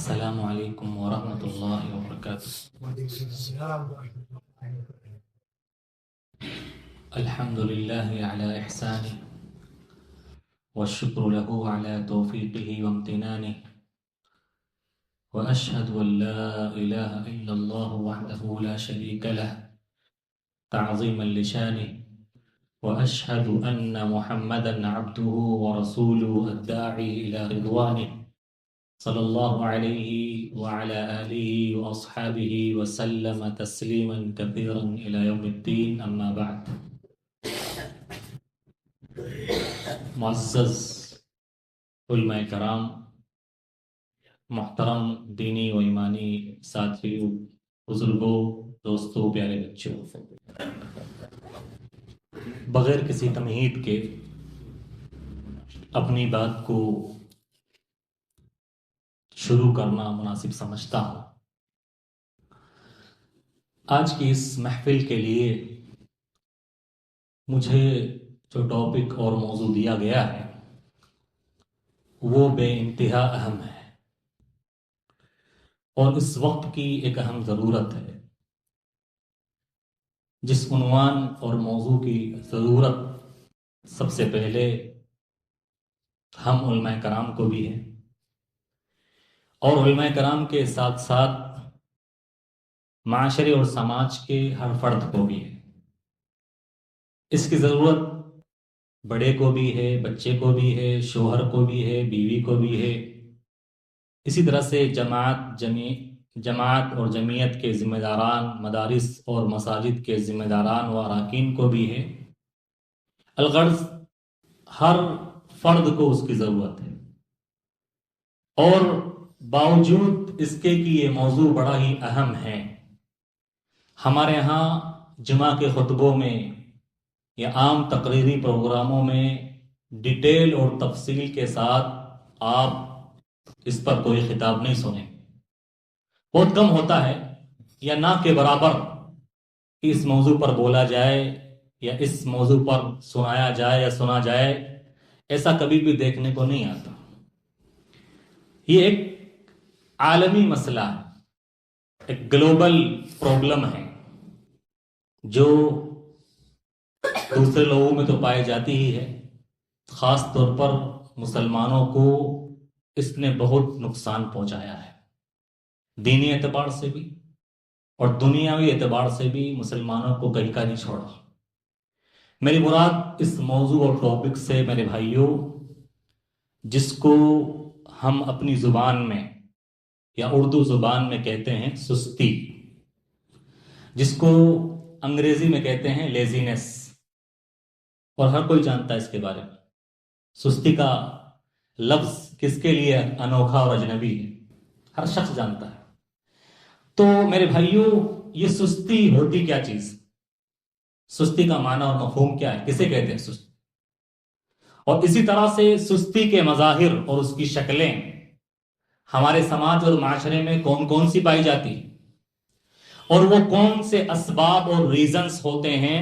السلام علیکم ورحمۃ اللہ وبرکاتہ۔ الحمد للہ علی احسانہ والشکر له علی توفیقہ وامتنانہ واشہد ان لا الہ الا اللہ وحدہ لا شریک لہ تعظیما لشانہ واشہد ان محمدا عبدہ ورسولہ الداعی الی رضوانہ صلی اللہ علیہ وعلی آلہ واصحابہ وسلم تسلیما کثیرا الی یوم الدین، اما بعد۔ معزز علماء کرام، محترم دینی و ایمانی ساتھیوں، بزرگوں، دوستوں، پیارے بچوں، بغیر کسی تمہید کے اپنی بات کو شروع کرنا مناسب سمجھتا ہوں۔ آج کی اس محفل کے لیے مجھے جو ٹاپک اور موضوع دیا گیا ہے وہ بے انتہا اہم ہے اور اس وقت کی ایک اہم ضرورت ہے۔ جس عنوان اور موضوع کی ضرورت سب سے پہلے ہم علماء کرام کو بھی ہے اور علماء کرام کے ساتھ ساتھ معاشرے اور سماج کے ہر فرد کو بھی ہے۔ اس کی ضرورت بڑے کو بھی ہے، بچے کو بھی ہے، شوہر کو بھی ہے، بیوی کو بھی ہے، اسی طرح سے جماعت اور جمعیت کے ذمہ داران، مدارس اور مساجد کے ذمہ داران و اراکین کو بھی ہے۔ الغرض ہر فرد کو اس کی ضرورت ہے، اور باوجود اس کے کہ یہ موضوع بڑا ہی اہم ہے، ہمارے ہاں جمعہ کے خطبوں میں یا عام تقریری پروگراموں میں ڈیٹیل اور تفصیل کے ساتھ آپ اس پر کوئی خطاب نہیں سنیں۔ بہت کم ہوتا ہے یا نہ کے برابر کہ اس موضوع پر بولا جائے یا اس موضوع پر سنایا جائے یا سنا جائے، ایسا کبھی بھی دیکھنے کو نہیں آتا۔ یہ ایک عالمی مسئلہ ہے، ایک گلوبل پرابلم ہے جو دوسرے لوگوں میں تو پائی جاتی ہی ہے۔ خاص طور پر مسلمانوں کو اس نے بہت نقصان پہنچایا ہے، دینی اعتبار سے بھی اور دنیاوی اعتبار سے بھی مسلمانوں کو کہیں کا نہیں چھوڑا۔ میری مراد اس موضوع اور ٹاپک سے میرے بھائیوں، جس کو ہم اپنی زبان میں یا اردو زبان میں کہتے ہیں سستی، جس کو انگریزی میں کہتے ہیں لیزینس، اور ہر کوئی جانتا ہے اس کے بارے میں۔ سستی کا لفظ کس کے لیے انوکھا اور اجنبی ہے، ہر شخص جانتا ہے۔ تو میرے بھائیوں، یہ سستی ہوتی کیا چیز؟ سستی کا معنی اور مفہوم کیا ہے؟ کسے کہتے ہیں سستی؟ اور اسی طرح سے سستی کے مظاہر اور اس کی شکلیں ہمارے سماج اور معاشرے میں کون کون سی پائی جاتی ہیں، اور وہ کون سے اسباب اور ریزنز ہوتے ہیں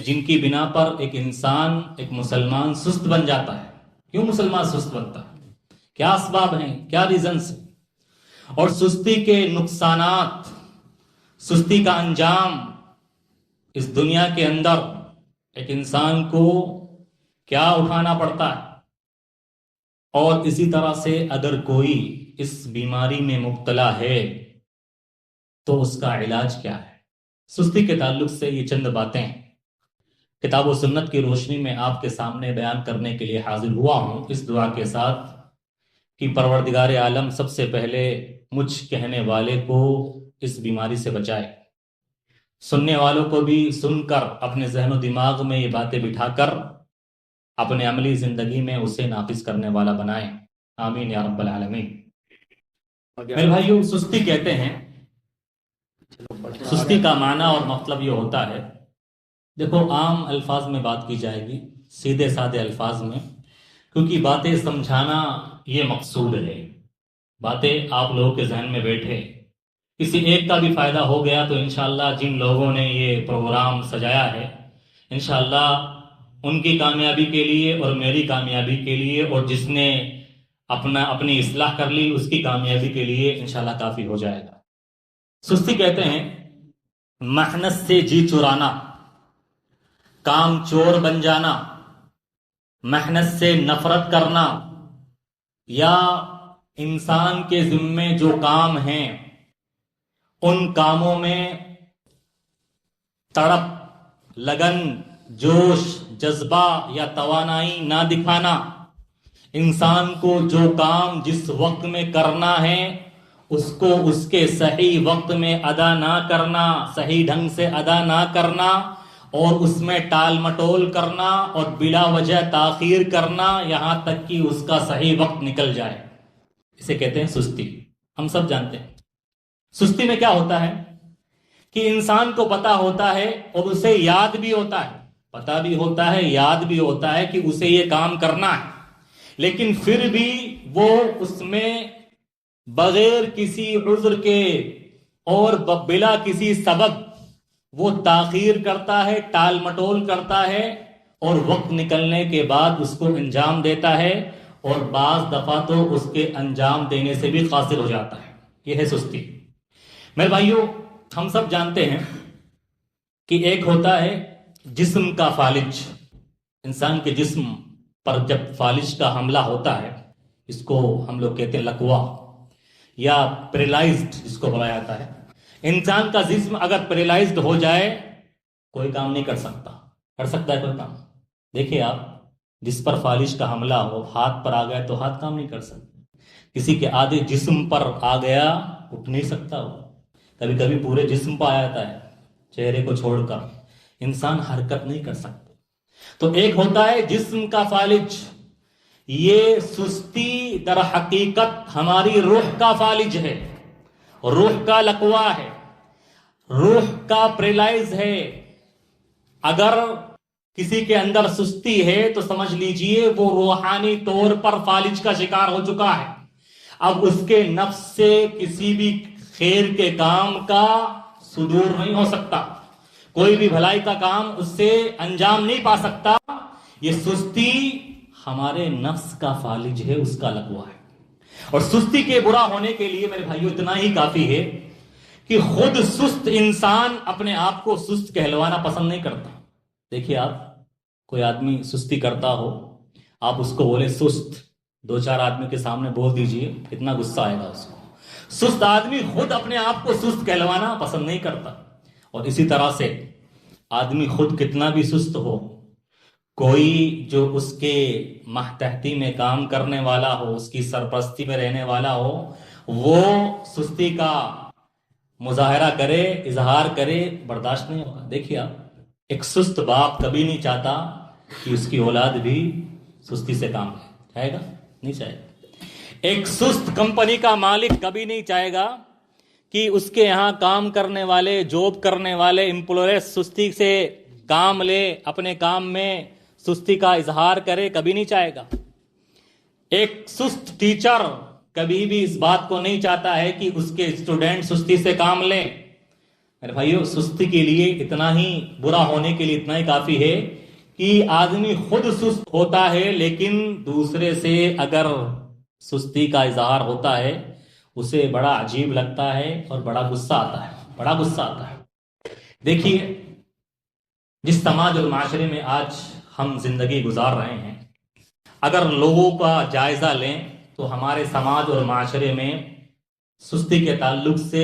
جن کی بنا پر ایک انسان، ایک مسلمان سست بن جاتا ہے۔ کیوں مسلمان سست بنتا ہے؟ کیا اسباب ہیں، کیا ریزنز ہیں؟ اور سستی کے نقصانات، سستی کا انجام اس دنیا کے اندر ایک انسان کو کیا اٹھانا پڑتا ہے، اور اسی طرح سے اگر کوئی اس بیماری میں مبتلا ہے تو اس کا علاج کیا ہے۔ سستی کے تعلق سے یہ چند باتیں کتاب و سنت کی روشنی میں آپ کے سامنے بیان کرنے کے لیے حاضر ہوا ہوں، اس دعا کے ساتھ کہ پروردگار عالم سب سے پہلے مجھ کہنے والے کو اس بیماری سے بچائے، سننے والوں کو بھی سن کر اپنے ذہن و دماغ میں یہ باتیں بٹھا کر اپنے عملی زندگی میں اسے نافذ کرنے والا بنائیں، آمین یا رب العالمین۔ میرے بھائیو، سستی کہتے ہیں، سستی کا معنی اور مطلب یہ ہوتا ہے، دیکھو عام الفاظ میں بات کی جائے گی، سیدھے سادے الفاظ میں، کیونکہ باتیں سمجھانا یہ مقصود ہے، باتیں آپ لوگوں کے ذہن میں بیٹھے، کسی ایک کا بھی فائدہ ہو گیا تو انشاءاللہ جن لوگوں نے یہ پروگرام سجایا ہے انشاءاللہ ان کی کامیابی کے لیے اور میری کامیابی کے لیے، اور جس نے اپنی اصلاح کر لی، اس کی کامیابی کے لیے انشاءاللہ کافی ہو جائے گا۔ سستی کہتے ہیں محنت سے جی چرانا، کام چور بن جانا، محنت سے نفرت کرنا، یا انسان کے ذمے جو کام ہیں ان کاموں میں تڑپ، لگن، جوش، جذبہ یا توانائی نہ دکھانا، انسان کو جو کام جس وقت میں کرنا ہے اس کو اس کے صحیح وقت میں ادا نہ کرنا، صحیح ڈھنگ سے ادا نہ کرنا، اور اس میں ٹال مٹول کرنا اور بلا وجہ تاخیر کرنا یہاں تک کہ اس کا صحیح وقت نکل جائے، اسے کہتے ہیں سستی۔ ہم سب جانتے ہیں سستی میں کیا ہوتا ہے کہ انسان کو پتا ہوتا ہے اور اسے یاد بھی ہوتا ہے، پتا بھی ہوتا ہے، یاد بھی ہوتا ہے کہ اسے یہ کام کرنا ہے، لیکن پھر بھی وہ اس میں بغیر کسی عذر کے اور بلا کسی سبب وہ تاخیر کرتا ہے، ٹال مٹول کرتا ہے، اور وقت نکلنے کے بعد اس کو انجام دیتا ہے، اور بعض دفعہ تو اس کے انجام دینے سے بھی قاصر ہو جاتا ہے۔ یہ ہے سستی۔ میرے بھائیوں، ہم سب جانتے ہیں کہ ایک ہوتا ہے جسم کا فالج۔ انسان کے جسم پر جب فالج کا حملہ ہوتا ہے، اس کو ہم لوگ کہتے ہیں لکوا یا پیرالائزڈ جس کو بولا جاتا ہے۔ انسان کا جسم اگر پیرالائزڈ ہو جائے کوئی کام نہیں کر سکتا ہے کوئی کام؟ دیکھیں آپ، جس پر فالج کا حملہ ہو، ہاتھ پر آ گیا تو ہاتھ کام نہیں کر سکتا، کسی کے آدھے جسم پر آ گیا اٹھ نہیں سکتا، ہو کبھی کبھی پورے جسم پر آ جاتا ہے، چہرے کو چھوڑ کر انسان حرکت نہیں کر سکتا۔ تو ایک ہوتا ہے جسم کا فالج، یہ سستی در حقیقت ہماری روح کا فالج ہے، روح کا لقوا ہے، روح کا پیرالائز ہے۔ اگر کسی کے اندر سستی ہے تو سمجھ لیجئے وہ روحانی طور پر فالج کا شکار ہو چکا ہے، اب اس کے نفس سے کسی بھی خیر کے کام کا صدور نہیں ہو سکتا، کوئی بھی بھلائی کا کام اس سے انجام نہیں پا سکتا۔ یہ سستی ہمارے نفس کا فالج ہے، اس کا لقوا ہے۔ اور سستی کے برا ہونے کے لیے میرے بھائیو اتنا ہی کافی ہے کہ خود سست انسان اپنے آپ کو سست کہلوانا پسند نہیں کرتا۔ دیکھیے آپ، کوئی آدمی سستی کرتا ہو، آپ اس کو بولے سست، دو چار آدمی کے سامنے بول دیجئے، کتنا غصہ آئے گا اس کو۔ سست آدمی خود اپنے آپ کو سست کہلوانا پسند نہیں کرتا۔ اور اسی طرح سے آدمی خود کتنا بھی سست ہو، کوئی جو اس کے ماتحتی میں کام کرنے والا ہو، اس کی سرپرستی میں رہنے والا ہو، وہ سستی کا مظاہرہ کرے، اظہار کرے، برداشت نہیں ہوگا۔ دیکھیے آپ، ایک سست باپ کبھی نہیں چاہتا کہ اس کی اولاد بھی سستی سے کام لے، چاہے گا؟ نہیں چاہے گا۔ ایک سست کمپنی کا مالک کبھی نہیں چاہے گا کہ اس کے یہاں کام کرنے والے، جاب کرنے والے امپلائیز سستی سے کام لے، اپنے کام میں سستی کا اظہار کرے، کبھی نہیں چاہے گا۔ ایک سست ٹیچر کبھی بھی اس بات کو نہیں چاہتا ہے کہ اس کے اسٹوڈنٹ سستی سے کام لیں۔ میرے بھائیو، سستی کے لیے اتنا ہی، برا ہونے کے لیے اتنا ہی کافی ہے کہ آدمی خود سست ہوتا ہے، لیکن دوسرے سے اگر سستی کا اظہار ہوتا ہے اسے بڑا عجیب لگتا ہے اور بڑا غصہ آتا ہے۔ دیکھیے، جس سماج اور معاشرے میں آج ہم زندگی گزار رہے ہیں، اگر لوگوں کا جائزہ لیں تو ہمارے سماج اور معاشرے میں سستی کے تعلق سے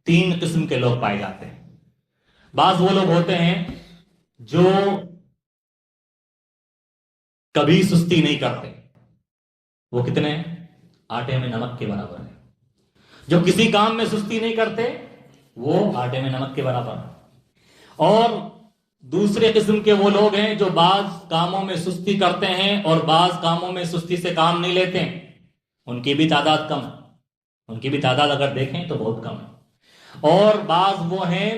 3 قسم کے لوگ پائے جاتے ہیں۔ بعض وہ لوگ ہوتے ہیں جو کبھی سستی نہیں کرتے، وہ کتنے ہیں؟ آٹے میں نمک کے برابر ہے۔ جو کسی کام میں سستی نہیں کرتے وہ آٹے میں نمک کے برابر ہے۔ اور دوسرے قسم کے وہ لوگ ہیں جو بعض کاموں میں سستی کرتے ہیں اور بعض کاموں میں سستی سے کام نہیں لیتے ہیں، ان کی بھی تعداد کم ہے، ان کی بھی تعداد اگر دیکھیں تو بہت کم ہے۔ اور بعض وہ ہیں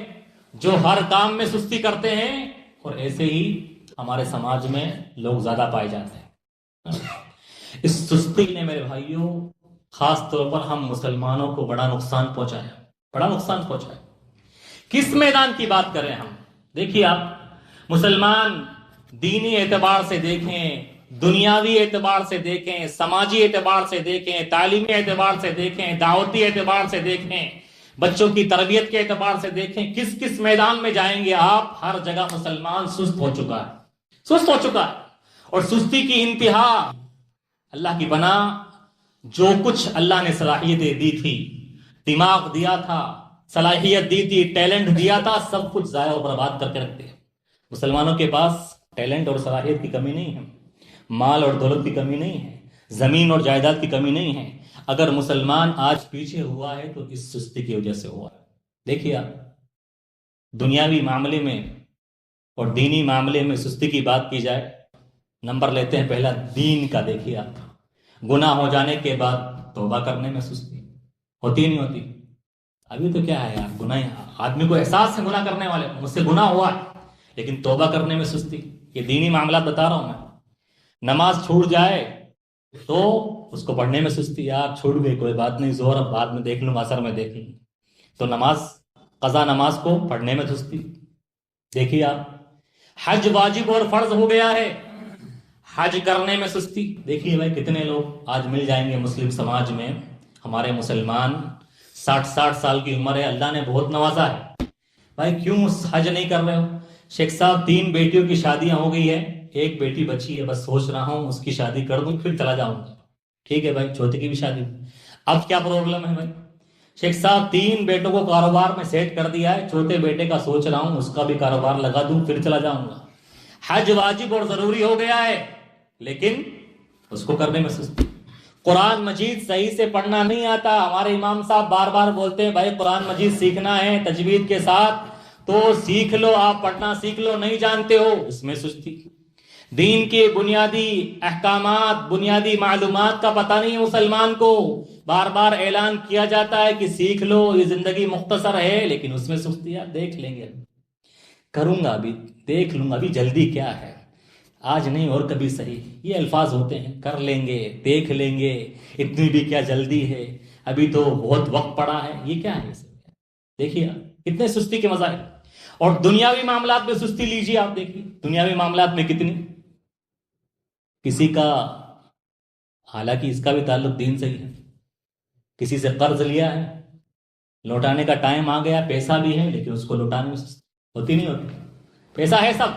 جو ہر کام میں سستی کرتے ہیں، اور ایسے ہی ہمارے سماج میں لوگ زیادہ پائے جاتے ہیں۔ اس سستی نے میرے بھائیوں خاص طور پر ہم مسلمانوں کو بڑا نقصان پہنچایا۔ کس میدان کی بات کریں ہم؟ دیکھیے آپ، مسلمان دینی اعتبار سے دیکھیں، دنیاوی اعتبار سے دیکھیں، سماجی اعتبار سے دیکھیں، تعلیمی اعتبار سے دیکھیں، دعوتی اعتبار سے دیکھیں، بچوں کی تربیت کے اعتبار سے دیکھیں، کس کس میدان میں جائیں گے آپ، ہر جگہ مسلمان سست ہو چکا ہے، سست ہو چکا ہے۔ اور سستی کی انتہا، اللہ کی پناہ، جو کچھ اللہ نے صلاحیتیں دی تھی، دماغ دیا تھا، صلاحیت دی تھی، ٹیلنٹ دیا تھا، سب کچھ ضائع اور برباد کر کے رکھتے ہیں۔ مسلمانوں کے پاس ٹیلنٹ اور صلاحیت کی کمی نہیں ہے، مال اور دولت کی کمی نہیں ہے، زمین اور جائیداد کی کمی نہیں ہے۔ اگر مسلمان آج پیچھے ہوا ہے تو اس سستی کی وجہ سے ہوا ہے۔ دیکھیے آپ، دنیاوی معاملے میں اور دینی معاملے میں سستی کی بات کی جائے، نمبر لیتے ہیں پہلا دین کا۔ دیکھیے آپ، گناہ ہو جانے کے بعد توبہ کرنے میں سستی ہوتی نہیں ہوتی؟ ابھی تو کیا ہے یار، گناہ، آدمی کو احساس ہے گناہ کرنے والے، مجھ سے گناہ ہوا ہے، لیکن توبہ کرنے میں سستی۔ یہ دینی معاملات بتا رہا ہوں میں۔ نماز چھوٹ جائے تو اس کو پڑھنے میں سستی، یار چھوٹ گئی کوئی بات نہیں، زہر اب بعد میں دیکھ لوں، عصر میں دیکھ لوں، تو نماز، قضا نماز کو پڑھنے میں سستی۔ دیکھیے آپ، حج واجب اور فرض ہو گیا ہے، حج کرنے میں سستی۔ دیکھیے بھائی، کتنے لوگ آج مل جائیں گے مسلم سماج میں، ہمارے مسلمان 60 سال کی عمر ہے، اللہ نے بہت نوازا ہے، بھائی کیوں حج نہیں کر رہے ہو؟ شیخ صاحب 3 بیٹیوں کی شادیاں ہو گئی ہے، ایک بیٹی بچی ہے، بس سوچ رہا ہوں اس کی شادی کر دوں پھر چلا جاؤں گا۔ ٹھیک ہے بھائی، چوتھی کی بھی شادی، اب کیا پرابلم ہے بھائی؟ شیخ صاحب 3 بیٹوں کو کاروبار میں سیٹ کر دیا ہے، چوتھے بیٹے کا سوچ رہا ہوں اس کا بھی کاروبار لگا دوں پھر چلا جاؤں گا۔ حج واجب اور ضروری ہو گیا ہے، لیکن اس کو کرنے میں سستی۔ قرآن مجید صحیح سے پڑھنا نہیں آتا، ہمارے امام صاحب بار بار بولتے ہیں بھائی قرآن مجید سیکھنا ہے تجوید کے ساتھ تو سیکھ لو، آپ پڑھنا سیکھ لو، نہیں جانتے ہو، اس میں سستی۔ دین کے بنیادی احکامات، بنیادی معلومات کا پتہ نہیں مسلمان کو، بار بار اعلان کیا جاتا ہے کہ سیکھ لو، یہ زندگی مختصر ہے، لیکن اس میں سستی۔ یار دیکھ لیں گے، کروں گا، ابھی دیکھ لوں گا، ابھی جلدی کیا ہے، آج نہیں اور کبھی صحیح، یہ الفاظ ہوتے ہیں، کر لیں گے، دیکھ لیں گے، اتنی بھی کیا جلدی ہے، ابھی تو بہت وقت پڑا ہے، یہ کیا ہے؟ دیکھیے کتنے سستی کے مظاہر۔ اور دنیاوی معاملات میں سستی لیجیے آپ، دیکھیے دنیاوی معاملات میں کتنی، کسی کا، حالانکہ اس کا بھی تعلق دین سے ہی ہے، کسی سے قرض لیا ہے، لوٹانے کا ٹائم آ گیا، پیسہ بھی ہے لیکن اس کو لوٹانے میں سستی ہوتی نہیں ہوتی؟ پیسہ ہے سب،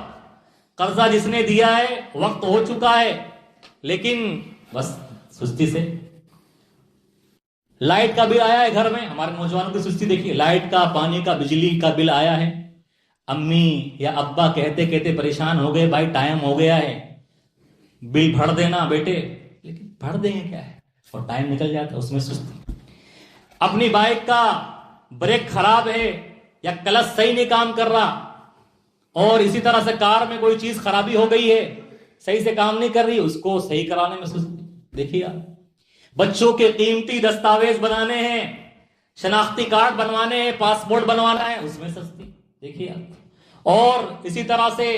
قرضہ جس نے دیا ہے وقت ہو چکا ہے، لیکن بس سستی سے۔ لائٹ کا بل آیا ہے گھر میں، ہمارے نوجوانوں کی سستی دیکھیے، لائٹ کا، پانی کا، بجلی کا بل آیا ہے، امی یا ابا کہتے کہتے پریشان ہو گئے، بھائی ٹائم ہو گیا ہے بل بھر دینا بیٹے، لیکن بھر دیں گے کیا ہے، اور ٹائم نکل جاتا ہے، اس میں سستی۔ اپنی بائک کا بریک خراب ہے یا کلچ صحیح نہیں کام کر رہا، اور اسی طرح سے کار میں کوئی چیز خرابی ہو گئی ہے، صحیح سے کام نہیں کر رہی، اس کو صحیح کرانے میں سستی۔ دیکھیے آپ، بچوں کے قیمتی دستاویز بنانے ہیں، شناختی کارڈ بنوانے ہیں، پاسپورٹ بنوانا ہے، اس میں سستی۔ دیکھیے آپ، اور اسی طرح سے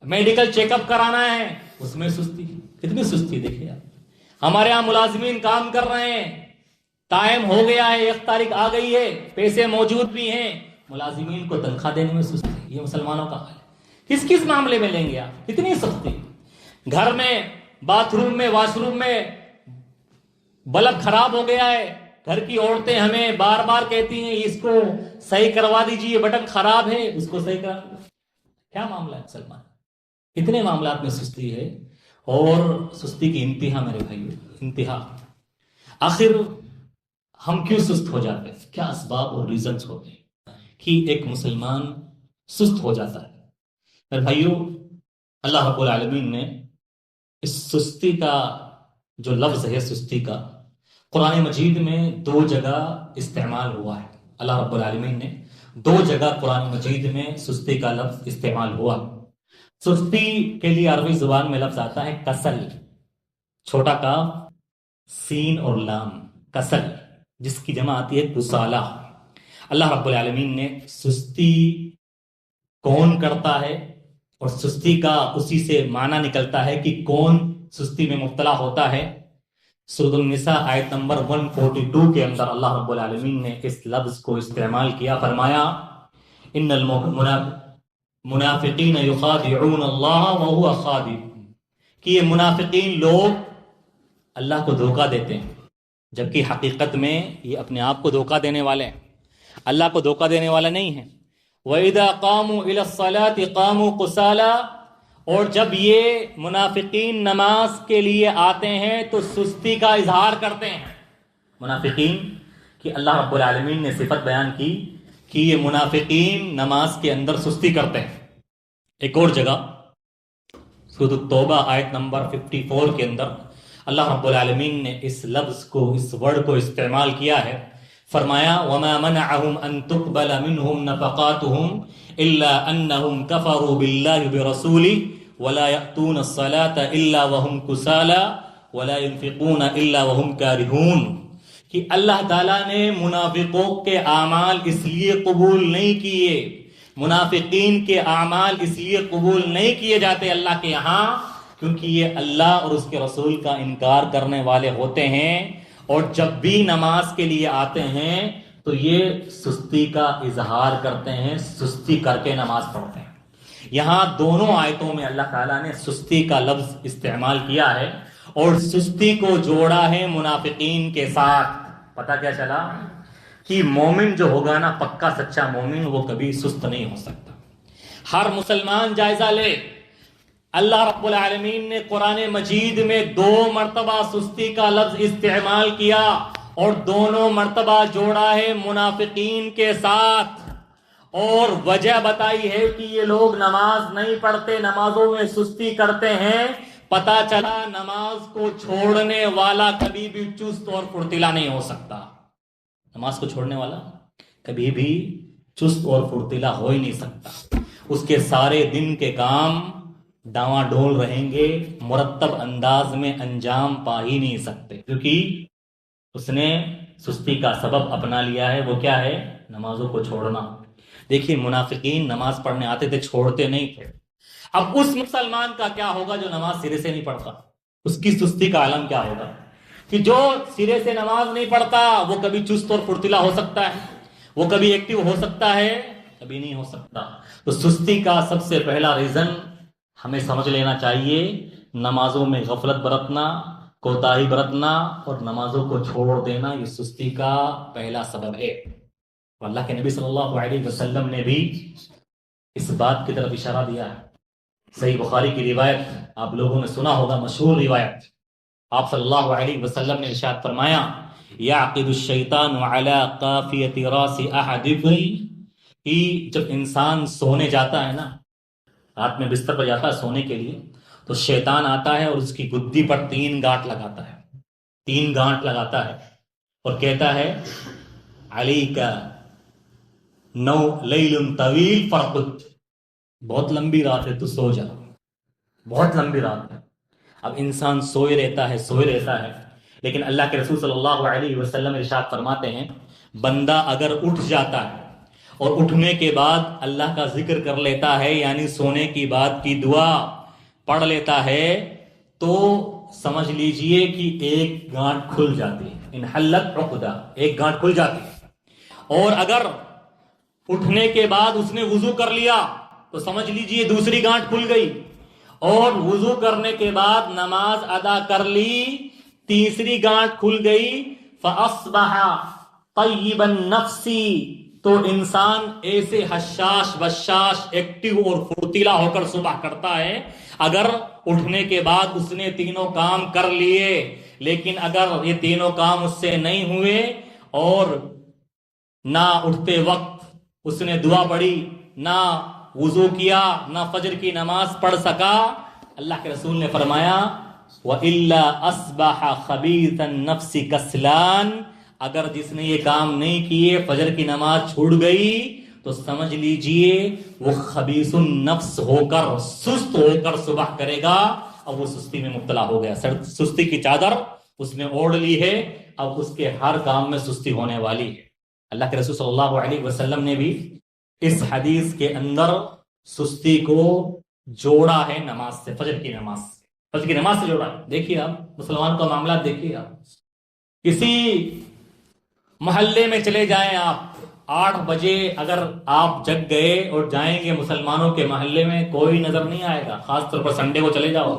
میڈیکل چیک اپ کرانا ہے، اس میں سستی، کتنی سستی۔ دیکھیے آپ، ہمارے یہاں ملازمین کام کر رہے ہیں، ٹائم ہو گیا ہے، 1 تاریخ آ گئی ہے، پیسے موجود بھی ہیں، ملازمین کو تنخواہ دینے میں سستی۔ یہ مسلمانوں کا حال ہے۔ کس کس معاملے میں لیں گے آپ، کتنی سستی۔ گھر میں، باتھ روم میں، واش روم میں بلب خراب ہو گیا ہے، گھر کی عورتیں ہمیں بار بار کہتی ہیں اس کو صحیح کروا دیجیے، بٹن خراب ہے، اس کو صحیح کرا۔ کیا معاملہ ہے مسلمان، کتنے معاملات میں سستی ہے، اور سستی کی انتہا میرے بھائیو، انتہا۔ آخر ہم کیوں سست ہو جاتے ہیں، کیا اسباب اور ریزنز ہوتے ہیں کہ ایک مسلمان سست ہو جاتا ہے؟ میرے بھائیو، اللہ رب العالمین نے اس سستی کا جو لفظ ہے، سستی کا، قرآن مجید میں 2 جگہ استعمال ہوا ہے۔ اللہ رب العالمین نے 2 جگہ قرآن مجید میں سستی کا لفظ استعمال ہوا۔ سستی کے لیے عربی زبان میں لفظ آتا ہے کسل، چھوٹا کاف، سین اور لام، کسل، جس کی جمع آتی ہے کسالہ۔ اللہ رب العالمین نے سستی کون کرتا ہے، اور سستی کا اسی سے معنی نکلتا ہے کہ کون سستی میں مبتلا ہوتا ہے۔ سورۃ النساء آیت نمبر 142 کے اندر اللہ رب العالمین نے اس لفظ کو استعمال کیا، فرمایا ان المنافقین یخادعون اللہ وهو خادعهم، کہ یہ منافقین لوگ اللہ کو دھوکہ دیتے ہیں، جبکہ حقیقت میں یہ اپنے آپ کو دھوکہ دینے والے ہیں، اللہ کو دھوکہ دینے والا نہیں ہیں۔ وَإِذَا قَامُوا إِلَى الصَّلَاةِ قَامُوا قُسَالَىٰ، اور جب یہ منافقین نماز کے لیے آتے ہیں تو سستی کا اظہار کرتے ہیں۔ منافقین کی اللہ رب العالمین نے صفت بیان کی کہ یہ منافقین نماز کے اندر سستی کرتے ہیں۔ ایک اور جگہ سورۃ التوبہ آیت نمبر 54 کے اندر اللہ رب العالمین نے اس لفظ کو، اس ورڈ کو استعمال کیا ہے، فرمایا وَمَا مَنَعَهُمْ أَن تُقْبَلَ مِنْهُمْ نَفَقَاتُهُمْ إِلَّا أَنَّهُمْ كَفَرُوا بِاللَّهِ وَبِرَسُولِهِ وَلَا يَأْتُونَ الصَّلَاةَ إِلَّا وَهُمْ كُسَالَىٰ وَلَا يُنْفِقُونَ إِلَّا وَهُمْ كَارِهُونَ، کہ اللہ تعالیٰ نے منافقوں کے اعمال اس لیے قبول نہیں کیے، منافقین کے اعمال اس لیے قبول نہیں کیے جاتے اللہ کے یہاں کیونکہ یہ اللہ اور اس کے رسول کا انکار کرنے والے ہوتے ہیں، اور جب بھی نماز کے لیے آتے ہیں تو یہ سستی کا اظہار کرتے ہیں، سستی کر کے نماز پڑھتے ہیں۔ یہاں دونوں آیتوں میں اللہ تعالیٰ نے سستی کا لفظ استعمال کیا ہے اور سستی کو جوڑا ہے منافقین کے ساتھ۔ پتہ کیا چلا کہ مومن جو ہوگا نا، پکا سچا مومن، وہ کبھی سست نہیں ہو سکتا۔ ہر مسلمان جائزہ لے، اللہ رب العالمین نے قرآن مجید میں 2 مرتبہ سستی کا لفظ استعمال کیا اور دونوں مرتبہ جوڑا ہے منافقین کے ساتھ، اور وجہ بتائی ہے کہ یہ لوگ نماز نہیں پڑھتے، نمازوں میں سستی کرتے ہیں۔ پتہ چلا نماز کو چھوڑنے والا کبھی بھی چست اور پھرتیلا نہیں ہو سکتا۔ نماز کو چھوڑنے والا کبھی بھی چست اور پھرتیلا ہو ہی نہیں سکتا، اس کے سارے دن کے کام ڈاواں ڈول رہیں گے، مرتب انداز میں انجام پا ہی نہیں سکتے، کیونکہ اس نے سستی کا سبب اپنا لیا ہے۔ وہ کیا ہے؟ نمازوں کو چھوڑنا۔ دیکھیے منافقین نماز پڑھنے آتے تھے، چھوڑتے نہیں تھے۔ اب اس مسلمان کا کیا ہوگا جو نماز سرے سے نہیں پڑھتا؟ اس کی سستی کا عالم کیا ہوگا؟ کہ جو سرے سے نماز نہیں پڑھتا وہ کبھی چست اور پھرتیلا ہو سکتا ہے، وہ کبھی ایکٹیو ہو سکتا ہے، کبھی نہیں ہو سکتا۔ تو سستی کا سب سے پہلا ریزن ہمیں سمجھ لینا چاہیے، نمازوں میں غفلت برتنا، کوتاہی برتنا اور نمازوں کو چھوڑ دینا، یہ سستی کا پہلا سبب ہے۔ اور اللہ کے نبی صلی اللہ علیہ وسلم نے بھی اس بات کی طرف اشارہ دیا ہے۔ صحیح بخاری کی روایت آپ لوگوں نے سنا ہوگا، مشہور روایت، آپ صلی اللہ علیہ وسلم نے ارشاد فرمایا یعقد الشیطان علی قافیۃ راس احدکم، کہ جب انسان سونے جاتا ہے نا، رات میں بستر پر جاتا ہے سونے کے لیے، تو شیطان آتا ہے اور اس کی گدی پر 3 گانٹ لگاتا ہے، 3 گانٹ لگاتا ہے اور کہتا ہے علیک نو لیل طویل فرقد، بہت لمبی رات ہے تو سو جا، بہت لمبی رات ہے۔ اب انسان سوئے رہتا ہے، لیکن اللہ کے رسول صلی اللہ علیہ وسلم ارشاد فرماتے ہیں بندہ اگر اٹھ جاتا ہے اور اٹھنے کے بعد اللہ کا ذکر کر لیتا ہے، یعنی سونے کی بات کی دعا پڑھ لیتا ہے، تو سمجھ لیجئے کہ 1 گانٹ کھل جاتی ہے، انحلت عقدہ، 1 گانٹ کھل جاتی ہے۔ اور اگر اٹھنے کے بعد اس نے وضو کر لیا تو سمجھ لیجئے دوسری گانٹ کھل گئی، اور وضو کرنے کے بعد نماز ادا کر لی، تیسری گانٹ کھل گئی۔ فَأَصْبَحَ طَيِّبَ النَّفْسِ، تو انسان ایسے حشاش بشاش ایکٹیو اور پھرتیلا ہو کر صبح کرتا ہے اگر اٹھنے کے بعد اس نے تینوں کام کر لیے۔ لیکن اگر یہ تینوں کام اس سے نہیں ہوئے اور نہ اٹھتے وقت اس نے دعا پڑھی، نہ وضو کیا، نہ فجر کی نماز پڑھ سکا، اللہ کے رسول نے فرمایا وَإِلَّا أَصْبَحَ خَبِيثَ النَّفْسِ كَسْلَانٍ، اگر جس نے یہ کام نہیں کیے، فجر کی نماز چھوٹ گئی، تو سمجھ لیجئے وہ خبیث النفس ہو کر، سست ہو کر صبح کرے گا، اب وہ سستی میں مبتلا ہو گیا، سستی کی چادر اس نے اوڑھ لی ہے، اب اس کے ہر کام میں سستی ہونے والی ہے۔ اللہ کے رسول صلی اللہ علیہ وسلم نے بھی اس حدیث کے اندر سستی کو جوڑا ہے نماز سے، فجر کی نماز سے، فجر کی نماز سے جوڑا ہے۔ دیکھیے آپ مسلمان کا معاملات دیکھیے، آپ کسی محلے میں چلے جائیں، آپ 8 بجے اگر آپ جگ گئے اور جائیں گے مسلمانوں کے محلے میں، کوئی نظر نہیں آئے گا، خاص طور پر سنڈے کو چلے جاؤ،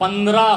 15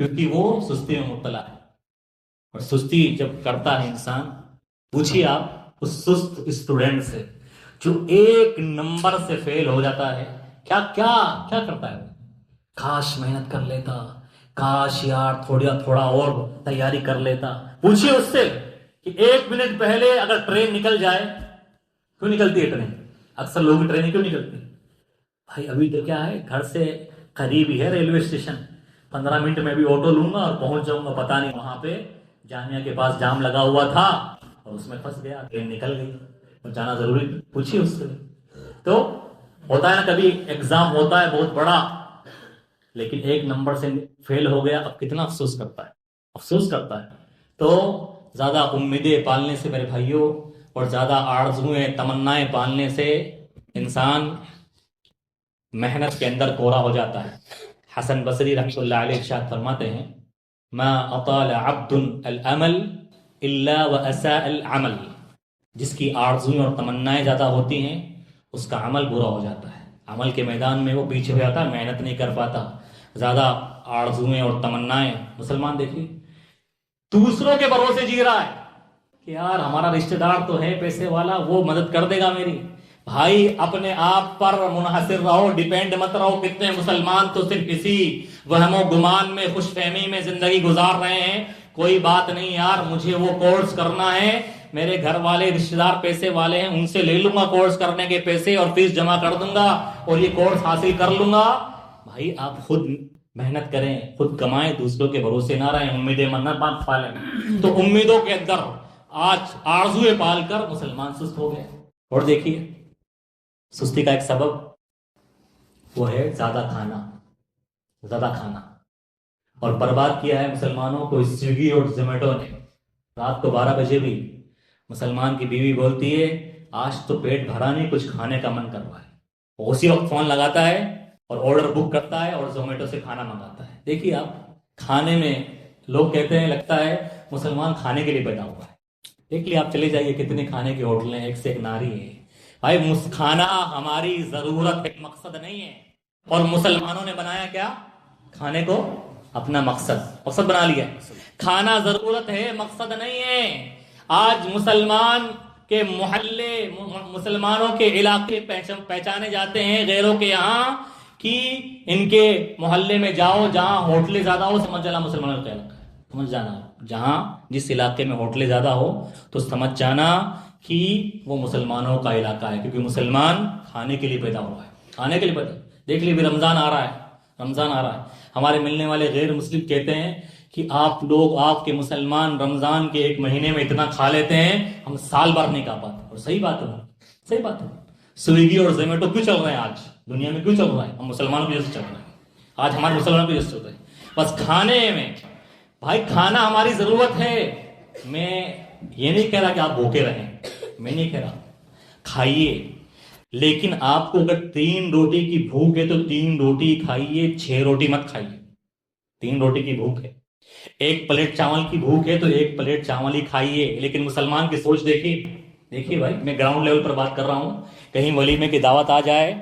کیونکہ وہ سستی میں مبتلا ہے. اور سستی جب کرتا ہے انسان، پوچھیے آپ اس سست اسٹوڈنٹ سے جو 1 نمبر سے فیل ہو جاتا ہے، کیا کیا کیا کرتا ہے؟ کاش محنت کر لیتا، کاش یار تھوڑا اور تیاری کر لیتا. پوچھیے اس سے کہ 1 منٹ پہلے اگر ٹرین نکل جائے، کیوں نکلتی ہے ٹرین؟ اکثر لوگوں کی ٹرینیں کیوں نکلتی؟ بھائی ابھی تو کیا ہے، گھر سے قریب ہی ہے ریلوے اسٹیشن، 15 منٹ میں بھی آٹو لوں گا اور پہنچ جاؤں گا. پتہ نہیں وہاں پہ جامعہ کے پاس جام لگا ہوا تھا اور اس میں پھنس گیا، ٹرین نکل گئی اور جانا ضروری. پوچھیے اس سے. تو ہوتا ہے نا کبھی ایگزام ہوتا ہے بہت بڑا، لیکن 1 نمبر سے فیل ہو گیا، اب کتنا افسوس کرتا ہے، افسوس کرتا ہے. تو زیادہ امیدیں پالنے سے میرے بھائیوں اور زیادہ آرزوئیں تمنائیں پالنے سے انسان محنت کے اندر کوڑا ہو جاتا ہے. حسن بصری رحمۃ اللہ علیہ ارشاد فرماتے ہیں، ما اطال عبد الامل الا واساء العمل. جس کی آرزوئیں اور تمنائیں زیادہ ہوتی ہیں اس کا عمل برا ہو جاتا ہے، عمل کے میدان میں وہ پیچھے ہو جاتا ہے، محنت نہیں کر پاتا. زیادہ آرزوئیں اور تمنائیں. مسلمان دیکھیے دوسروں کے بھروسے جی رہا ہے کہ یار ہمارا رشتہ دار تو ہے پیسے والا، وہ مدد کر دے گا میری. بھائی اپنے آپ پر منحصر رہو، ڈیپینڈ مت رہو. کتنے مسلمان تو صرف اسی وہم و گمان میں، خوش فہمی میں زندگی گزار رہے ہیں. کوئی بات نہیں یار، مجھے وہ کورس کرنا ہے، میرے گھر والے رشتہ دار پیسے والے ہیں، ان سے لے لوں گا کورس کرنے کے پیسے اور فیس جمع کر دوں گا اور یہ کورس حاصل کر لوں گا. بھائی آپ خود محنت کریں، خود کمائیں، دوسروں کے بھروسے نہ رہیں، امیدیں مت پالیں. تو امیدوں کے اندر آج آرزویں پال کر مسلمان سست ہو گئے. اور دیکھیے سستی کا ایک سبب وہ ہے زیادہ کھانا. اور برباد کیا ہے مسلمانوں کو سویگی اور زومیٹو نے. رات کو 12 بجے بھی مسلمان کی بیوی بولتی ہے آج تو پیٹ بھرا نہیں، کچھ کھانے کا من کر رہا ہے. اسی وقت فون لگاتا ہے اور آرڈر بک کرتا ہے اور زومیٹو سے کھانا منگاتا ہے. دیکھیے آپ کھانے میں لوگ کہتے ہیں لگتا ہے مسلمان کھانے کے لیے پیدا ہوا ہے. دیکھ لیے آپ چلے جائیے کتنے کھانے کی ہوٹلیں، ایک سے ایک ناری ہے. بھائی کھانا ہماری ضرورت ہے، مقصد نہیں ہے. اور مسلمانوں نے بنایا کیا؟ کھانے کو اپنا مقصد بنا لیا. کھانا ضرورت ہے، مقصد نہیں ہے. آج مسلمان کے محلے، مسلمانوں کے علاقے پہچانے جاتے ہیں غیروں کے یہاں کہ ان کے محلے میں جاؤ جہاں ہوٹلیں زیادہ ہو، سمجھ جانا مسلمانوں کا علاقہ ہے. سمجھ جانا جہاں جس علاقے میں ہوٹلیں زیادہ ہو تو سمجھ جانا کہ وہ مسلمانوں کا علاقہ ہے، کیونکہ مسلمان کھانے کے لیے پیدا ہوا ہے، کھانے کے لیے پیدا. دیکھ لیے بھی رمضان آ رہا ہے. ہمارے ملنے والے غیر مسلم کہتے ہیں کہ آپ لوگ، آپ کے مسلمان رمضان کے 1 مہینے میں اتنا کھا لیتے ہیں، ہم سال بھر نہیں کھا پاتے. اور صحیح بات ہے. سویگی اور زومیٹو کیوں چل رہے ہیں آج دنیا میں؟ کیوں چل رہا ہے؟ ہم مسلمانوں کی وجہ سے چل رہے ہیں. آج ہمارے مسلمانوں کی وجہ سے چل رہے ہیں بس کھانے میں. بھائی کھانا ہماری ضرورت ہے. میں یہ نہیں کہہ رہا کہ آپ بھوکے رہیں، میں نہیں کہہ رہا، کھائیے. لیکن آپ کو اگر 3 روٹی کی بھوک ہے تو 3 روٹی کھائیے، 6 روٹی مت کھائیے. 3 روٹی کی بھوک ہے. 1 پلیٹ چاول کی بھوک ہے تو 1 پلیٹ چاول ہی کھائیے. لیکن مسلمان کی سوچ دیکھیے بھائی، میں گراؤنڈ لیول پر بات کر رہا ہوں. کہیں ولیمے کی دعوت آ جائے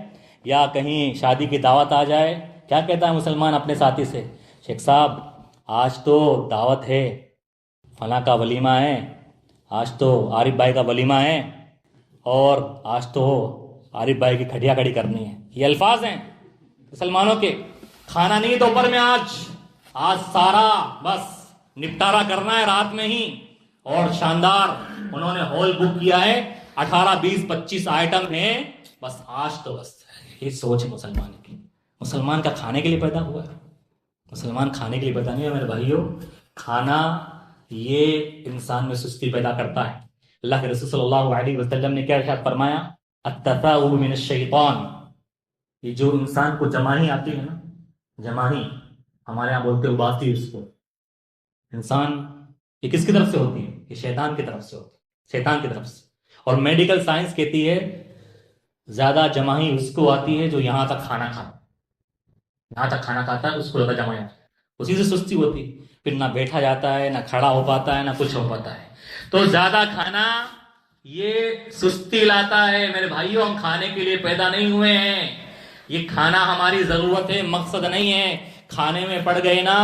یا کہیں شادی کی دعوت آ جائے، کیا کہتا ہے مسلمان اپنے ساتھی سے؟ شیخ صاحب آج تو دعوت ہے، فلاں کا ولیمہ ہے، آج تو عارف بھائی کا ولیمہ ہے، اور آج تو عارف بھائی کی کھٹیا کھڑی کرنی ہے. یہ الفاظ ہیں مسلمانوں کے. کھانا نہیں دوپہر میں، آج سارا بس نپٹارا کرنا ہے رات میں ہی. اور شاندار انہوں نے ہال بک کیا ہے، 18 20 25 آئٹم ہیں، بس آج تو بس. یہ سوچ ہے مسلمان کی. مسلمان کا کھانے کے لیے پیدا ہوا ہے، مسلمان کھانے کے لیے پیدا نہیں ہے. میرے بھائیوں کھانا یہ انسان میں سستی پیدا کرتا ہے. اللہ کے رسول صلی اللہ علیہ وسلم نے کیا ارشاد فرمایا؟ التثاؤب من الشیطان. یہ جو انسان کو جماہی آتی ہے نا، جماہی ہمارے یہاں بولتے اباسی اس کو. انسان یہ کس کی طرف سے ہوتی ہے؟ یہ شیطان کی طرف سے ہوتی ہے، شیطان کی طرف سے. اور میڈیکل سائنس کہتی ہے زیادہ جماہی اس کو آتی ہے جو یہاں تک کھانا کھاتا ہے اس کو زیادہ جماہی آتی ہے. اسی سے سستی ہوتی ہے، پھر نہ بیٹھا جاتا ہے، نہ کھڑا ہو پاتا ہے، نہ کچھ ہو پاتا ہے. تو زیادہ کھانا یہ سستی لاتا ہے. میرے بھائیوں ہم کھانے کے لیے پیدا نہیں ہوئے ہیں. یہ کھانا ہماری ضرورت ہے، مقصد نہیں ہے. کھانے میں پڑ گئے نا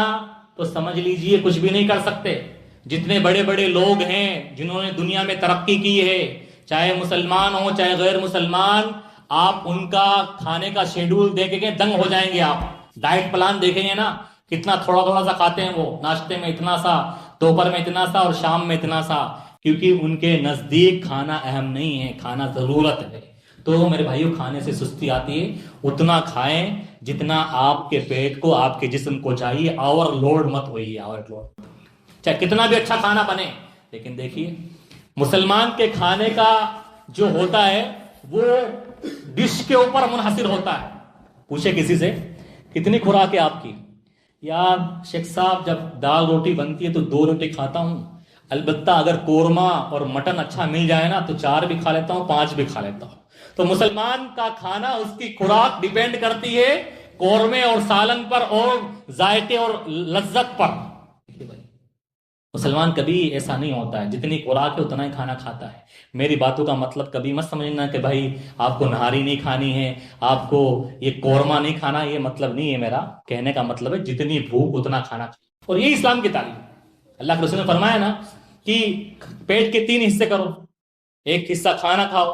تو سمجھ لیجئے کچھ بھی نہیں کر سکتے. جتنے بڑے بڑے لوگ ہیں جنہوں نے دنیا میں ترقی کی ہے، چاہے مسلمان ہوں چاہے غیر مسلمان، آپ ان کا کھانے کا شیڈول دیکھیں گے دنگ ہو جائیں گے. آپ ڈائٹ پلان دیکھیں گے نا، کتنا تھوڑا تھوڑا سا کھاتے ہیں وہ، ناشتے میں اتنا سا، دوپہر میں اتنا سا اور شام میں اتنا سا، کیونکہ ان کے نزدیک کھانا اہم نہیں ہے، کھانا ضرورت ہے. تو میرے بھائیو، کھانے سے سستی آتی ہے. اتنا کھائیں جتنا آپ کے پیٹ کو، آپ کے جسم کو چاہیے. اوور لوڈ مت ہوئیے، اوور لوڈ چاہے کتنا بھی اچھا کھانا بنے. لیکن دیکھیے مسلمان کے کھانے کا جو ہوتا ہے وہ ڈش کے اوپر منحصر ہوتا ہے. پوچھے کسی سے کتنی خوراک ہے آپ کی؟ یار شیخ صاحب جب دال روٹی بنتی ہے تو 2 روٹی کھاتا ہوں، البتہ اگر قورمہ اور مٹن اچھا مل جائے نا تو 4 بھی کھا لیتا ہوں، 5 بھی کھا لیتا ہوں. تو مسلمان کا کھانا، اس کی خوراک ڈیپینڈ کرتی ہے قورمے اور سالن پر اور ذائقے اور لذت پر. مسلمان کبھی ایسا نہیں ہوتا ہے، جتنی خوراک ہے اتنا ہی کھانا کھاتا ہے. میری باتوں کا مطلب کبھی مت سمجھنا کہ بھائی آپ کو نہاری نہیں کھانی ہے، آپ کو یہ قورمہ نہیں کھانا. یہ مطلب نہیں ہے میرا کہنے کا، مطلب ہے جتنی بھوک اتنا کھانا. اور یہ اسلام کی تعلیم. اللہ کے رسول نے فرمایا نا کہ پیٹ کے 3 حصے کرو، ایک حصہ کھانا کھاؤ،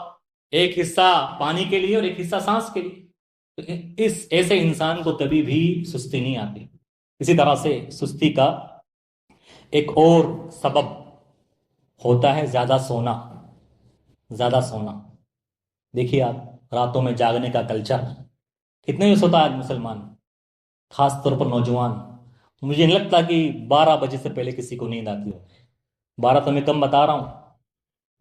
ایک حصہ پانی کے لیے اور ایک حصہ سانس کے لیے. اس ایسے انسان کو کبھی بھی سستی نہیں آتی. اسی طرح سے سستی کا ایک اور سبب ہوتا ہے زیادہ سونا. زیادہ سونا. دیکھیے آپ راتوں میں جاگنے کا کلچر کتنے ہی سوتا ہے مسلمان، خاص طور پر نوجوان. مجھے نہیں لگتا کہ 12 بجے سے پہلے کسی کو نیند آتی ہو. 12 تو میں کم بتا رہا ہوں.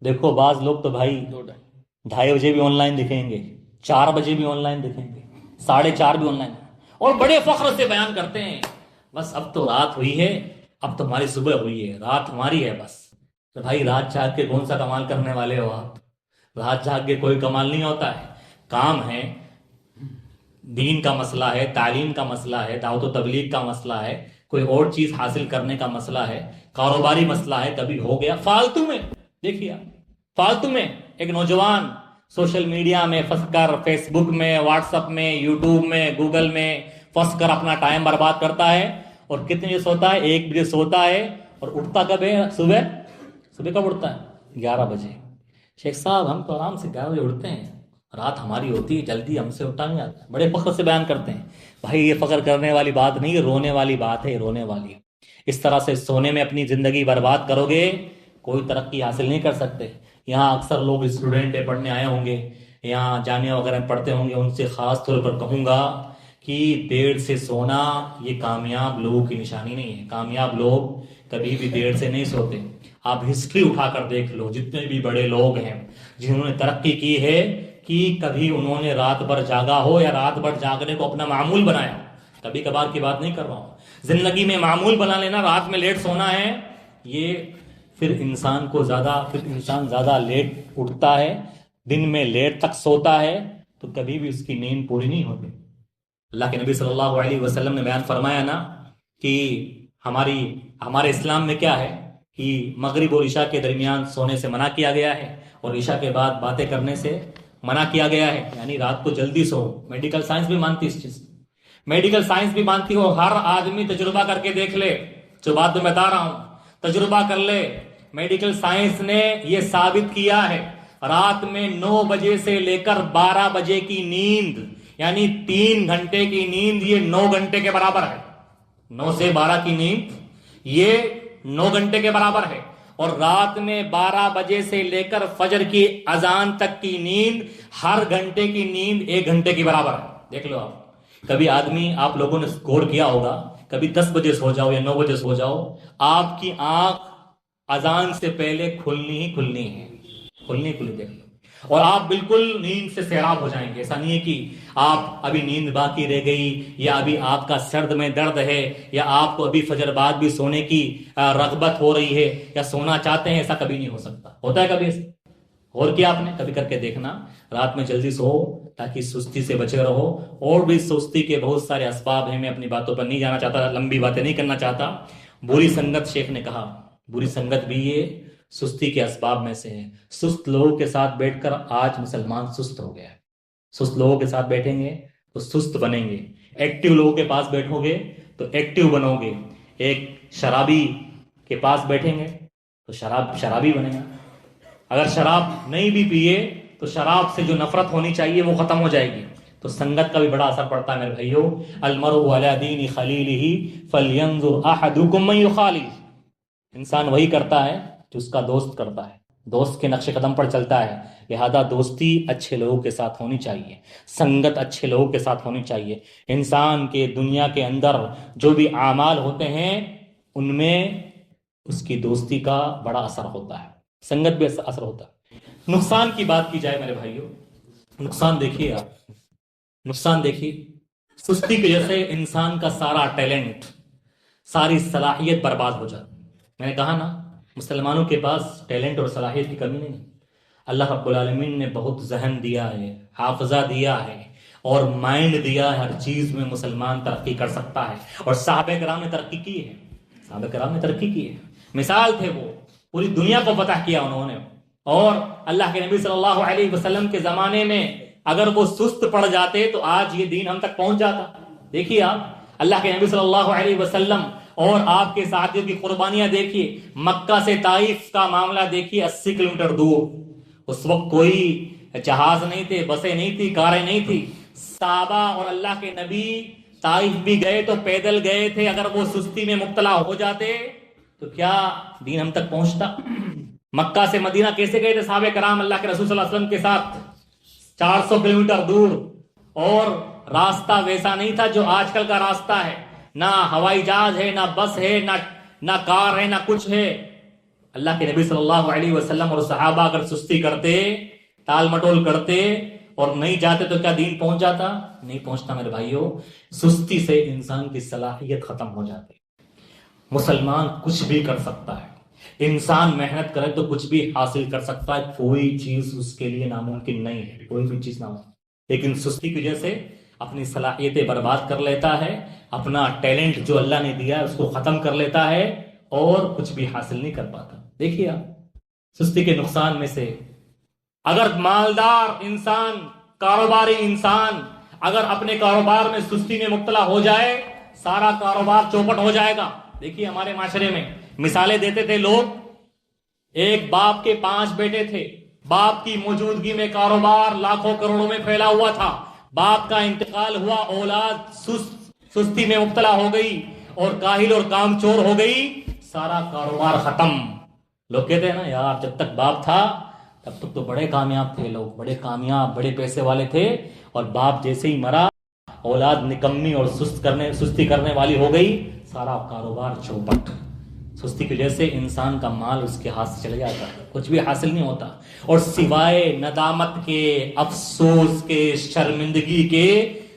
دیکھو بعض لوگ تو بھائی 2:30 بجے بھی آن لائن دکھیں گے، 4 بجے بھی آن لائن دکھیں گے، 4:30 بھی آن لائن، اور بڑے فخر سے بیان کرتے ہیں بس اب تو رات ہوئی ہے، اب تو ہماری صبح ہوئی ہے، رات ہماری ہے بس. تو بھائی رات جاگ کے کون سا کمال کرنے والے ہو آپ؟ رات جاگ کے کوئی کمال نہیں ہوتا ہے. کام ہے، دین کا مسئلہ ہے، تعلیم کا مسئلہ ہے، دعوت و تبلیغ کا مسئلہ ہے، کوئی اور چیز حاصل کرنے کا مسئلہ ہے، کاروباری مسئلہ ہے، کبھی ہو گیا فالتو میں. دیکھیے فالتو میں ایک نوجوان سوشل میڈیا میں پھنس کر، فیس بک میں، واٹس ایپ میں، یوٹیوب میں، گوگل میں پھنس کر اپنا ٹائم برباد کرتا ہے. اور کتنے بجے سوتا ہے؟ 1 بجے سوتا ہے. اور اٹھتا کب ہے؟ صبح کب اٹھتا ہے؟ 11 بجے. شیخ صاحب ہم تو آرام سے 11 بجے اٹھتے ہیں، رات ہماری ہوتی ہے جلدی، ہم سے اٹھا نہیں جاتا. بڑے فخر سے بیان کرتے ہیں. بھائی یہ فخر کرنے والی بات نہیں، رونے والی بات ہے، رونے والی. اس طرح سے سونے میں اپنی زندگی برباد کرو گے کوئی ترقی حاصل نہیں کر سکتے. یہاں اکثر لوگ اسٹوڈنٹ پڑھنے آئے ہوں گے، یہاں جامعہ وغیرہ میں پڑھتے ہوں گے، ان سے خاص طور پر کہوں گا کہ دیر سے سونا یہ کامیاب لوگوں کی نشانی نہیں ہے. کامیاب لوگ کبھی بھی دیر سے نہیں سوتے. آپ ہسٹری اٹھا کر دیکھ لو، جتنے بھی بڑے لوگ ہیں جنہوں نے ترقی کی ہے کہ کبھی انہوں نے رات بھر جاگا ہو یا رات بھر جاگنے کو اپنا معمول بنایا ہو. کبھی کبھار کی بات نہیں کر رہا ہوں، زندگی میں معمول بنا لینا رات میں لیٹ سونا ہے. یہ پھر انسان زیادہ لیٹ اٹھتا ہے، دن میں لیٹ تک سوتا ہے، تو کبھی بھی اس کی نیند پوری نہیں ہوتی. اللہ کے نبی صلی اللہ علیہ وسلم نے بیان فرمایا نا کہ ہمارے اسلام میں کیا ہے کہ مغرب اور عشاء کے درمیان سونے سے منع کیا گیا ہے، اور عشاء کے بعد باتیں کرنے سے منع کیا گیا ہے. یعنی رات کو جلدی سو. میڈیکل سائنس بھی مانتی اس چیز، میڈیکل سائنس بھی مانتی ہو. ہر آدمی تجربہ کر کے دیکھ لے، جو بات میں بتا رہا ہوں تجربہ کر لے. میڈیکل سائنس نے یہ ثابت کیا ہے رات میں 9 بجے سے لے کر 12 بجے کی نیند، یعنی 3 گھنٹے کی نیند، یہ 9 گھنٹے کے برابر ہے. 9 سے 12 کی نیند یہ 9 گھنٹے کے برابر ہے. اور رات میں 12 بجے سے لے کر فجر کی اذان تک کی نیند، ہر گھنٹے کی نیند 1 گھنٹے کی برابر ہے. دیکھ لو آپ. کبھی آدمی، آپ لوگوں نے غور کیا ہوگا، کبھی 10 بجے سو جاؤ یا 9 بجے سو جاؤ، آپ کی آنکھ اذان سے پہلے کھلنی ہے. دیکھ لو. اور آپ بالکل نیند سے سیراب ہو جائیں گے. ایسا نہیں ہے کہ آپ ابھی نیند باقی رہ گئی، یا ابھی آپ کا سرد میں درد ہے، یا آپ کو ابھی فجر بعد بھی سونے کی رغبت ہو رہی ہے، یا سونا چاہتے ہیں. ایسا کبھی نہیں ہو سکتا. ہوتا ہے کبھی ایسا؟ غور کیا آپ نے؟ کبھی کر کے دیکھنا. رات میں جلدی سو تاکہ سستی سے بچے رہو. اور بھی سستی کے بہت سارے اسباب ہیں، میں اپنی باتوں پر نہیں جانا چاہتا، لمبی باتیں نہیں کرنا چاہتا. بری سنگت، شیخ نے کہا بری سنگت بھی یہ سستی کے اسباب میں سے ہے. سست لوگوں کے ساتھ بیٹھ کر آج مسلمان سست ہو گیا ہے. سست لوگوں کے ساتھ بیٹھیں گے تو سست بنیں گے، ایکٹیو لوگوں کے پاس بیٹھو گے تو ایکٹیو بنو گے. ایک شرابی کے پاس بیٹھیں گے تو شرابی بنے گا. اگر شراب نہیں بھی پیے تو شراب سے جو نفرت ہونی چاہیے وہ ختم ہو جائے گی. تو سنگت کا بھی بڑا اثر پڑتا ہے میرے بھائیو. المرء علی دین خلیلہ فلینظر احدکم من یخالل. انسان وہی کرتا ہے جو اس کا دوست کرتا ہے، دوست کے نقش قدم پر چلتا ہے. لہذا دوستی اچھے لوگوں کے ساتھ ہونی چاہیے، سنگت اچھے لوگوں کے ساتھ ہونی چاہیے. انسان کے دنیا کے اندر جو بھی اعمال ہوتے ہیں ان میں اس کی دوستی کا بڑا اثر ہوتا ہے، سنگت بھی اثر ہوتا ہے. نقصان کی بات کی جائے میرے بھائیو، نقصان دیکھیے آپ، نقصان دیکھیے. سستی کی وجہ سے انسان کا سارا ٹیلنٹ، ساری صلاحیت برباد ہو جاتی. میں نے کہا نا مسلمانوں کے پاس ٹیلنٹ اور صلاحیت کی کمی نہیں. اللہ رب العالمین نے بہت ذہن دیا ہے، حافظہ دیا ہے اور مائنڈ دیا ہے. ہر چیز میں مسلمان ترقی کر سکتا ہے. اور صحابہ کرام نے ترقی کی ہے، صحابہ کرام نے ترقی کی ہے. مثال تھے، وہ پوری دنیا کو فتح کیا انہوں نے. اور اللہ کے نبی صلی اللہ علیہ وسلم کے زمانے میں اگر وہ سست پڑ جاتے تو آج یہ دین ہم تک پہنچ جاتا. دیکھیے آپ، اللہ کے نبی صلی اللہ علیہ وسلم اور آپ کے ساتھیوں کی قربانیاں دیکھیے. مکہ سے طائف کا معاملہ دیکھیے، 80 کلومیٹر دور. اس وقت کوئی جہاز نہیں تھے، بسیں نہیں تھی، کاریں نہیں تھی. صحابہ اور اللہ کے نبی طائف بھی گئے تو پیدل گئے تھے. اگر وہ سستی میں مبتلا ہو جاتے تو کیا دین ہم تک پہنچتا؟ مکہ سے مدینہ کیسے گئے تھے صحابہ کرام اللہ کے رسول صلی اللہ علیہ وسلم کے ساتھ؟ 400 کلومیٹر دور. اور راستہ ویسا نہیں تھا جو آج کل کا راستہ ہے. نہ ہوائی جہاز ہے، نہ بس ہے، نہ کار ہے، نہ کچھ ہے. اللہ کے نبی صلی اللہ علیہ وسلم اور صحابہ اگر سستی کرتے، ٹال مٹول کرتے اور نہیں جاتے تو کیا دین پہنچ جاتا؟ نہیں پہنچتا میرے بھائیو. سستی سے انسان کی صلاحیت ختم ہو جاتی. مسلمان کچھ بھی کر سکتا ہے، انسان محنت کرے تو کچھ بھی حاصل کر سکتا ہے. کوئی چیز اس کے لیے ناممکن نہیں ہے، کوئی بھی چیز ناممکن. لیکن سستی کی وجہ سے اپنی صلاحیتیں برباد کر لیتا ہے، اپنا ٹیلنٹ جو اللہ نے دیا ہے اس کو ختم کر لیتا ہے اور کچھ بھی حاصل نہیں کر پاتا. دیکھیے آپ، سستی کے نقصان میں سے اگر مالدار انسان، کاروباری انسان اگر اپنے کاروبار میں سستی میں مبتلا ہو جائے، سارا کاروبار چوپٹ ہو جائے گا. دیکھیے ہمارے معاشرے میں مثالیں دیتے تھے لوگ. ایک باپ کے 5 بیٹے تھے، باپ کی موجودگی میں کاروبار لاکھوں کروڑوں میں پھیلا ہوا تھا. باپ کا انتقال ہوا، اولاد سستی میں مبتلا ہو گئی اور کاہل اور کام چور ہو گئی، سارا کاروبار ختم. لوگ کہتے ہیں نا یار جب تک باپ تھا تب تک تو بڑے کامیاب تھے لوگ، بڑے کامیاب، بڑے پیسے والے تھے. اور باپ جیسے ہی مرا، اولاد نکمی اور سستی کرنے والی ہو گئی، سارا کاروبار چوپٹ. سستی کی وجہ سے انسان کا مال اس کے ہاتھ سے چلے جاتا ہے، کچھ بھی حاصل نہیں ہوتا. اور سوائے ندامت کے، افسوس کے، شرمندگی کے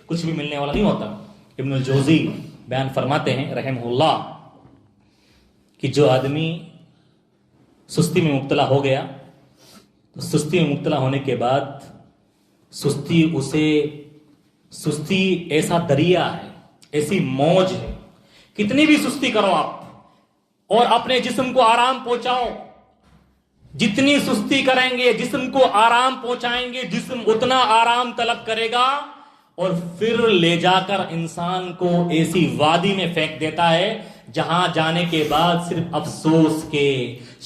کچھ بھی ملنے والا نہیں ہوتا. ابن الجوزی بیان فرماتے ہیں رحمہ اللہ کہ جو آدمی سستی میں مبتلا ہو گیا تو سستی میں مبتلا ہونے کے بعد سستی ایسا دریا ہے، ایسی موج ہے. کتنی بھی سستی کرو آپ اور اپنے جسم کو آرام پہنچاؤ، جتنی سستی کریں گے جسم کو آرام پہنچائیں گے، جسم اتنا آرام طلب کرے گا اور پھر لے جا کر انسان کو ایسی وادی میں پھینک دیتا ہے جہاں جانے کے بعد صرف افسوس کے،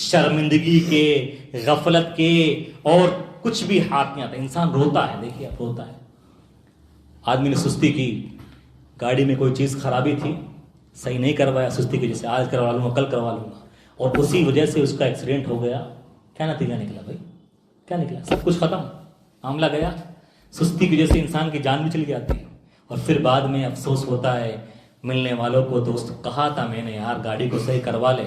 شرمندگی کے، غفلت کے اور کچھ بھی ہاتھ نہیں آتا. انسان روتا ہے. دیکھیے اب روتا ہے. آدمی نے سستی کی، گاڑی میں کوئی چیز خرابی تھی، صحیح نہیں کروایا، سستی کی جیسے آج کروا لوں گا، کل کروا لوں گا، اور اسی وجہ سے اس کا ایکسیڈنٹ ہو گیا. کیا نتیجہ نکلا بھائی؟ کیا نکلا؟ سب کچھ ختم، معاملہ گیا. سستی کی وجہ سے انسان کی جان بھی چلی جاتی ہے اور پھر بعد میں افسوس ہوتا ہے. ملنے والوں کو دوست کہا تھا میں نے یار گاڑی کو صحیح کروا لے،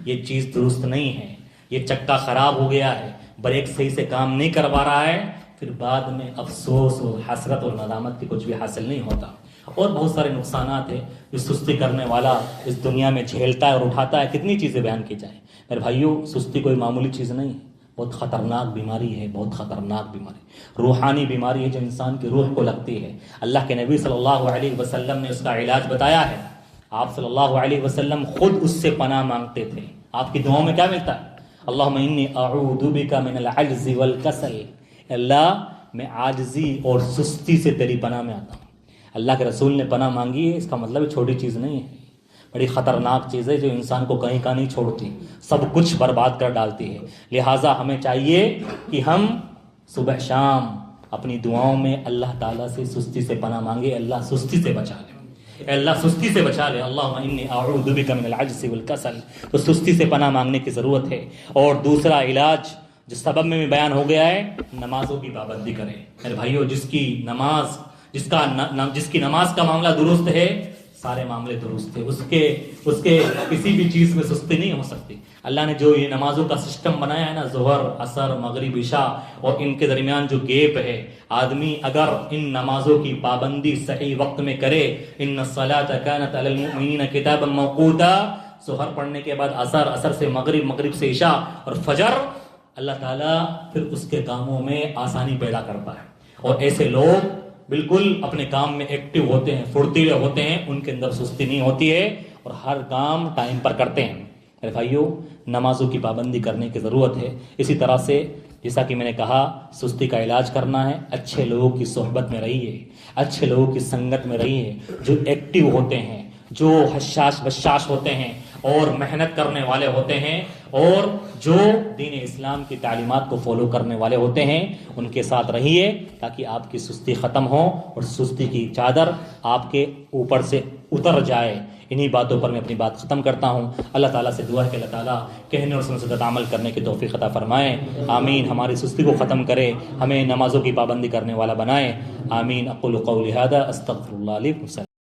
یہ چیز درست نہیں ہے، یہ چکا خراب ہو گیا ہے، بریک صحیح سے کام نہیں کروا رہا ہے. پھر بعد میں افسوس اور حسرت اور ندامت کی کچھ بھی حاصل نہیں ہوتا. اور بہت سارے نقصانات ہیں جو سستی کرنے والا اس دنیا میں جھیلتا ہے اور اٹھاتا ہے. کتنی چیزیں بیان کی جائیں میرے بھائیوں. سستی کوئی معمولی چیز نہیں ہے، بہت خطرناک بیماری ہے، بہت خطرناک بیماری، روحانی بیماری ہے جو انسان کی روح کو لگتی ہے. اللہ کے نبی صلی اللہ علیہ وسلم نے اس کا علاج بتایا ہے. آپ صلی اللہ علیہ وسلم خود اس سے پناہ مانگتے تھے. آپ کی دعاؤں میں کیا ملتا ہے؟ اللہم انی اعوذ بک من العجز والکسل. اللہ میں عاجزی اور سستی سے تیری پناہ میں آتا ہوں. اللہ کے رسول نے پناہ مانگی ہے، اس کا مطلب چھوٹی چیز نہیں ہے. بڑی خطرناک چیز ہے جو انسان کو کہیں کا نہیں چھوڑتی، سب کچھ برباد کر ڈالتی ہے۔ لہٰذا ہمیں چاہیے کہ ہم صبح شام اپنی دعاؤں میں اللہ تعالیٰ سے سستی سے پناہ مانگے، اللہ سستی سے بچا لے، اے اللہ سستی سے بچا لے، اللہم انی اعوذ بک من العجز والکسل۔ تو سستی سے پناہ مانگنے کی ضرورت ہے۔ اور دوسرا علاج جو سبب میں بھی بیان ہو گیا ہے، نمازوں کی پابندی کریں۔ میرے بھائیو، جس کی نماز کا معاملہ درست ہے، سارے معاملے درست ہے، اس کے کسی بھی چیز میں سستی نہیں ہو سکتی۔ اللہ نے جو یہ نمازوں کا سسٹم بنایا ہے نا، ظہر، عصر، مغرب، عشاء، اور ان کے درمیان جو گیپ ہے، آدمی اگر ان نمازوں کی پابندی صحیح وقت میں کرے، ان الصلاۃ کانت علی المؤمنین کتابا موقوتا، ظہر پڑھنے کے بعد عصر، عصر سے مغرب، مغرب سے عشاء اور فجر، اللہ تعالیٰ پھر اس کے کاموں میں آسانی پیدا کرتا ہے۔ اور ایسے لوگ بالکل اپنے کام میں ایکٹیو ہوتے ہیں، پھرتیلے ہوتے ہیں، ان کے اندر سستی نہیں ہوتی ہے اور ہر کام ٹائم پر کرتے ہیں۔ میرے بھائیو، نمازوں کی پابندی کرنے کی ضرورت ہے۔ اسی طرح سے جیسا کہ میں نے کہا، سستی کا علاج کرنا ہے، اچھے لوگوں کی صحبت میں رہیے، اچھے لوگوں کی سنگت میں رہیے، جو ایکٹیو ہوتے ہیں، جو حشاش بشاش ہوتے ہیں اور محنت کرنے والے ہوتے ہیں، اور جو دین اسلام کی تعلیمات کو فالو کرنے والے ہوتے ہیں، ان کے ساتھ رہیے تاکہ آپ کی سستی ختم ہو اور سستی کی چادر آپ کے اوپر سے اتر جائے۔ انہی باتوں پر میں اپنی بات ختم کرتا ہوں۔ اللہ تعالیٰ سے دعا ہے کہ اللہ تعالیٰ کہنے اور سننے سے عمل کرنے کی توفیق عطا فرمائے، آمین۔ ہماری سستی کو ختم کرے، ہمیں نمازوں کی پابندی کرنے والا بنائے، آمین۔ اقول قولی ھذا استغفر اللہ لی ولکم۔